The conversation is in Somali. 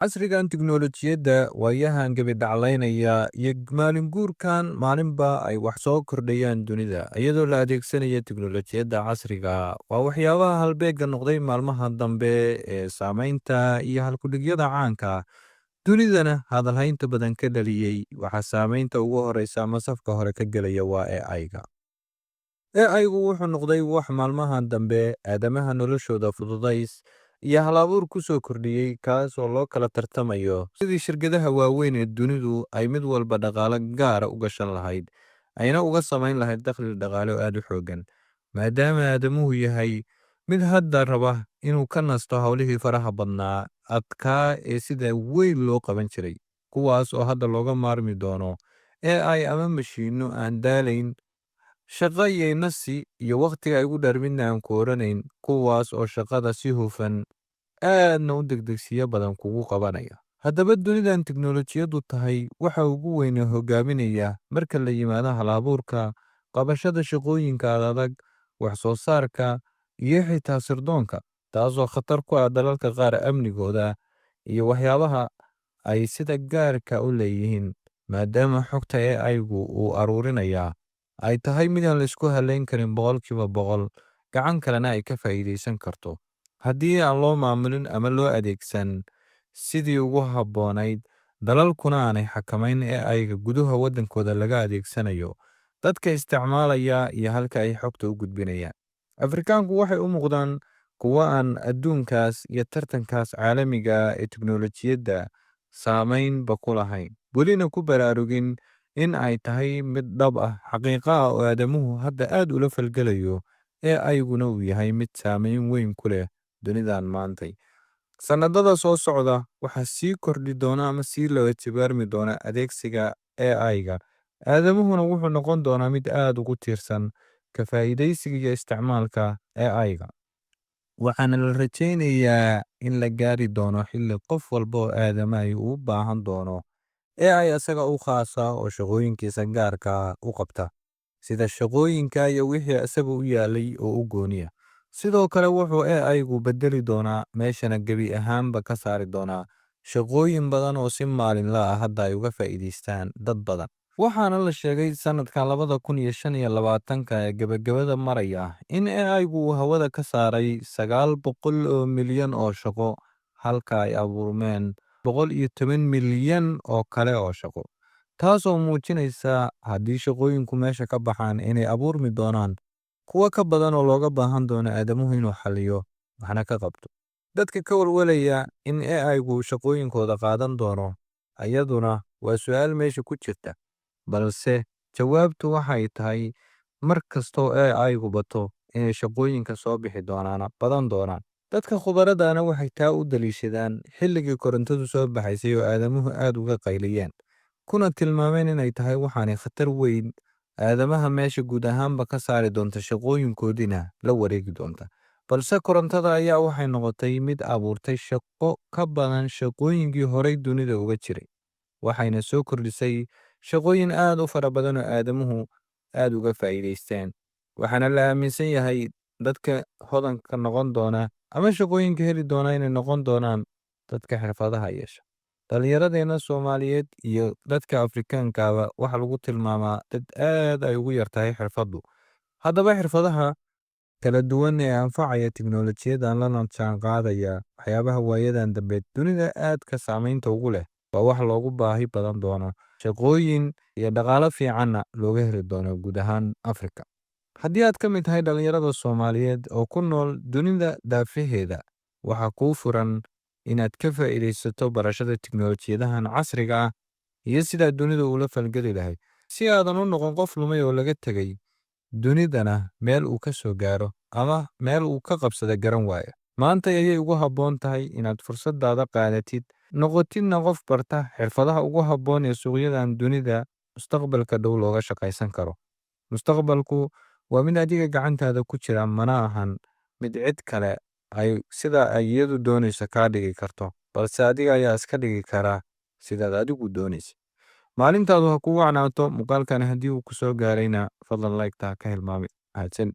Casrigan tiknoolajiyadda waayahan gabidhaclaynaya iyo maalin guurkan maalinba ay wax soo kordhayaan dunida iyadoo la adeegsanaya tiknoolajiyadda casriga waa waxyaabaha halbeegga noqday maalmaha dambe ee saamaynta iyo halkudhigyada caanka dunidana hadalhaynta badan ka dhaliyey waxaa saamaynta ugu horeysa ama safka hore ka gelaya waa AI-ga. AI-gu wuxuu noqday wax maalmahan dambe aadamaha noloshooda fududays iyo hal-abuur ku soo kordhiyey kaas oo loo kala tartamayo sidii shirkadaha waaweyn ee dunidu ay mid walba dhaqaale gaara u gashan lahayd ayna uga samayn lahayd dakhli dhaqaale oo aad u xooggan maadaama aadamuhu yahay mid hadda raba inuu ka nasto howlihii faraha badnaa adkaa ee sida weyn loo qaban jiray kuwaas oo hadda looga maarmi doono AI ama mashiinno aan daalayn shaqo iyo nasi iyo wakhtiga ay ugu dheer midna aan ku oranayn kuwaas oo shaqada si hufan aadna u degdegsiyo badan kugu qabanaya. Haddaba dunidan tiknoolajiyaddu tahay waxa ugu weyn ee hogaaminaya marka la yimaado hal-abuurka, qabashada shaqooyinka adag, wax soo saarka iyo xitaa sirdoonka, taasoo khatar ku ah dalalka qaar amnigooda iyo waxyaabaha ay sida gaarka u leeyihiin maadaama xogta AI-gu uu aruurinaya ay tahay mid aan la isku halayn karin boqolkiiba boqol gacan kalena ay ka faa'iidaysan karto haddii aan loo maamulin ama loo adeegsan sidii ugu habboonayd dalalkuna aanay xakamayn AI-ga gudaha waddankooda laga adeegsanayo dadka isticmaalaya iyo halka ay xogta u gudbinayaan. Afrikaanku waxay u muuqdaan kuwo aan adduunkaas iyo tartankaas caalamiga ah ee tiknoolajiyadda saamaynba ku lahayn welina ku baraarugin in ay tahay mid dhab ah xaqiiqa ah oo aadamuhu hadda aad ula falgelayo AI-guna uu yahay mid saamayn weyn ku leh dunidan maantay. Sannadada soo socda waxaa sii kordhi doona ama sii laba jibaarmi doona adeegsiga AI-ga aadamuhuna wuxuu noqon doonaa mid aad ugu tiirsan ka faa'iidaysiga iyo isticmaalka AI-ga waxaana la rajaynayaa in la gaari doono xilli qof walba oo aadamahay uu u baahan doono AI asaga u khaasa oo shaqooyinkiisa gaarka u qabta sida shaqooyinka iyo wixii isaga u yaalay oo u gooniya. Sidoo kale wuxuu AI-gu bedeli doonaa meeshana gebi ahaanba ka saari doonaa shaqooyin badan oo si maalinla ah hadda ay uga faa'iidaystaan dad badan. Waxaana la sheegay sanadkan 2025 ee gabagabada maraya in AI-gu uu hawada ka saaray 900 oo milyan oo shaqo halka ay abuurmeen 110 milyan oo kale oo shaqo taasoo muujinaysa haddii shaqooyinku meesha ka baxaan inay abuurmi doonaan kuwa ka badan oo looga baahan doono aadamuhu inuu xalliyo waxna ka qabto. Dadka ka walwalaya in AI-gu shaqooyinkooda qaadan doono ayaduna waa su'aal meesha ku jirta balse jawaabtu waxay tahay mar kastoo AI-gu bato inay shaqooyinka soo bixi badan doonaan. Dadka khubaradana waxay taa u daliishadaan xilligii korontadu soo baxaysay oo aadamuhu aad uga qayliyeen kuna tilmaameen inay tahay waxaanay khatar weyn aadamaha meesha guud ahaanba ka saari doonta shaqooyinkoodina la wareegi doonta. Balse korontada ayaa waxay noqotay mid abuurtay shaqo ka badan shaqooyinkii horey dunida uga jiray waxayna soo kordhisay shaqooyin aad u fara badan oo aadamuhu aad uga faa'iidaysteen waxaana la aaminsan yahay dadka hodanka noqon doona ama shaqooyinka heli doona inay noqon doonaan dadka xirfadaha yeesha. Dhallinyaradeena Soomaaliyeed iyo dadka Afrikaankaaba waxa lagu tilmaamaa dad aad ay ugu yartahay xirfaddu. Haddaba xirfadaha kala duwan ee anfacaya tiknoolajiyaddan lana jaanqaadaya waxyaabaha waayadan dambe dunida aadka saamaynta ugu leh waa wax loogu baahi badan doono shaqooyin iyo dhaqaale fiicanna looga heli doono guud ahaan Afrika. Haddii aad ka mid tahay dhallinyarada Soomaaliyeed oo ku nool dunida daafaheeda waxaa kuu furan inaad ka faa'iidaysato barashada tiknoolajiyadahan casriga ah iyo sidaa dunida ula falgeli lahayd si aadan u noqon qof lumay oo laga tegay dunidana meel uu ka soo gaaro ama meel uu ka qabsada garan waaya. Maanta ayay ugu habboon tahay inaad fursadaada qaadatid noqotidna qof barta xirfadaha ugu habboon ee suuqyadan dunida mustaqbalka dhow looga shaqaysan karo. Mustaqbalku waa mid adiga gacantaada ku jira mana ahan mid cid kale ay sida ay iyadu doonayso kaa dhigi karto balse adiga ayaa iska dhigi kara sidaad adigu doonayso. Maalintaadu ha kugu wacnaato muuqaalkan haddii uu ku soo gaarayna fadlan like-ta ka hilmaami. Mahadsan.